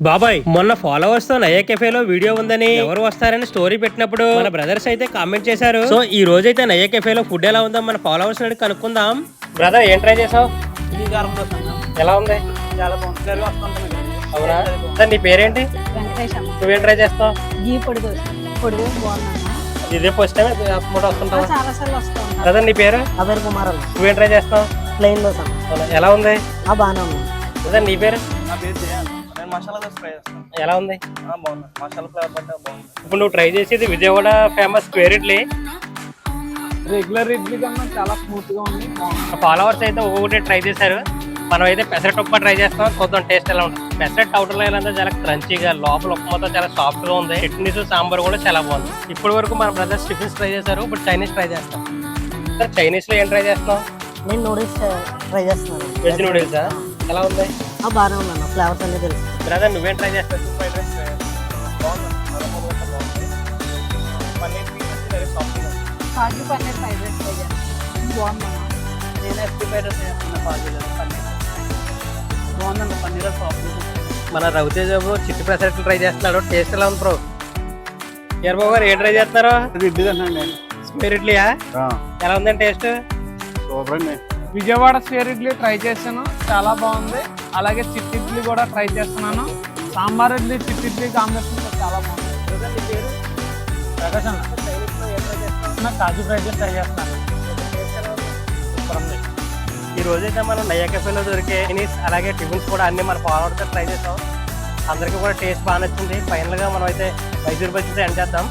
బాబాయ్ మొన్న ఫాలోవర్స్ తో నయా కెఫేలో వీడియో ఉందని ఎవరు వస్తారని స్టోరీ పెట్టినప్పుడు మన బ్రదర్స్ అయితే కామెంట్ చేశారు. సో ఈ రోజైతే నయా కెఫేలో ఫుడ్ ఎలా ఉందో మన ఫాలోవర్స్ అడిగి కనుక్కుందాం. బ్రదర్ ఏం ట్రై చేసావు? ఎలా ఉంది? చాలా బాగుంది. అవునా సార్, నీ పేరేంటి? వెంకటేశం నువ్వేం ట్రై చేస్తావు? గీ పొడి దోశ పొడి దోశ బాగుందన్న. ఇదే ఫస్ట్ టైం వస్తుంటావు? చాలా సార్లు వస్తాం. బ్రదర్ నీ పేరు? అభయ్ కుమార్ నువ్వేం ట్రై చేస్తావు? ప్లెయిన్ దోశ అవునా, ఎలా ఉంది? బాగానే ఉంది. బ్రదర్ నీ పేరు? నా పేరు జయన్. నేను మసాలా దోశ ట్రై చేస్తాను. ఎలా ఉంది? బాగుంది. మసాలా ఫ్లేవర్ పట్ట బాగుంది. ఇప్పుడు నువ్వు ట్రై చేసేది Vijayawada famous square idli. Regular idli కన్నా చాలా స్మూత్ గా ఉంది. ఫాలోవర్స్ అయితే ఒక్కొక్కటి ట్రై చేశారు. మనం అయితే పెసరట్ ఉప్మా ట్రై చేస్తాం, చూద్దాం టేస్ట్ ఎలా ఉంటుంది. పెసరట్ అవుటర్ లైన్ అంతా చాలా క్రంచీగా, లోపల ఉప్మాతో చాలా సాఫ్ట్ గా ఉంది. చట్నీస్ సాంబార్ కూడా చాలా బాగుంది. ఇప్పటి వరకు మన బ్రదర్స్ టిఫిన్స్ ట్రై చేశారు, ఇప్పుడు చైనీస్ ట్రై చేస్తాం. సార్ చైనీస్ లో ఏం ట్రై చేస్తాం? నేను నూడిల్స్ ట్రై చేస్తున్నాను. వెజ్ నూడిల్సా? ఎలా ఉంది? బాగానే ఉందన్న, ఫ్లేవర్స్ అన్నీ తెలుసు. బ్రదర్ నువ్వేం ట్రై చేస్తావు? ఫ్రైడ్ రైస్ ట్రై చేస్తాను. బాగుంది. బాగుంది. పన్నీర్ పీసెస్ వెరీ సాఫ్ట్ గా ఉంది. కాజు పన్నీర్ ఫ్రైడ్ రైస్ ట్రై చేస్తాను. బాగుందన్న. నేను ఎస్పీ ఫ్రైడ్ రైస్ చేస్తున్నా. పన్నీర్ బాగుందన్న. పన్నీర్ సాఫ్ట్ గా మన రవితేజ బ్రో చిట్టి పెసరట్లు ట్రై చేస్తున్నాడు. టేస్ట్ ఎలా ఉంది బ్రో? బాబు గారు ఏం ట్రై చేస్తున్నారు? ఇడ్లీ తిన్నాను. స్క్వేర్ ఇడ్లీయా? ఎలా ఉందండి టేస్ట్? సూపర్ అండి. విజయవాడ స్క్వేర్ ఇడ్లీ ట్రై చేశాను, చాలా బాగుంది. అలాగే చిట్టి ఇడ్లీ కూడా ట్రై చేస్తున్నాను. సాంబార్ ఇడ్లీ చిట్టి ఇడ్లీ కాంబినేషన్ చాలా బాగుంది. ప్రకాశ్ అన్న, కాజు ఫ్రైడ్ రైస్ ట్రై చేస్తున్నాను. సూపర్ ఉంది. ఈ రోజైతే మనం నయా కెఫేలో దొరికే చైనీస్ అలాగే టిఫిన్స్ కూడా అన్ని మన ఫాలోవర్స్ ట్రై చేస్తాం. అందరికీ కూడా టేస్ట్ బాగా నచ్చింది. ఫైనల్ గా మనం అయితే మైసూర్ బజ్జీతో ఎండ్ చేద్దాం.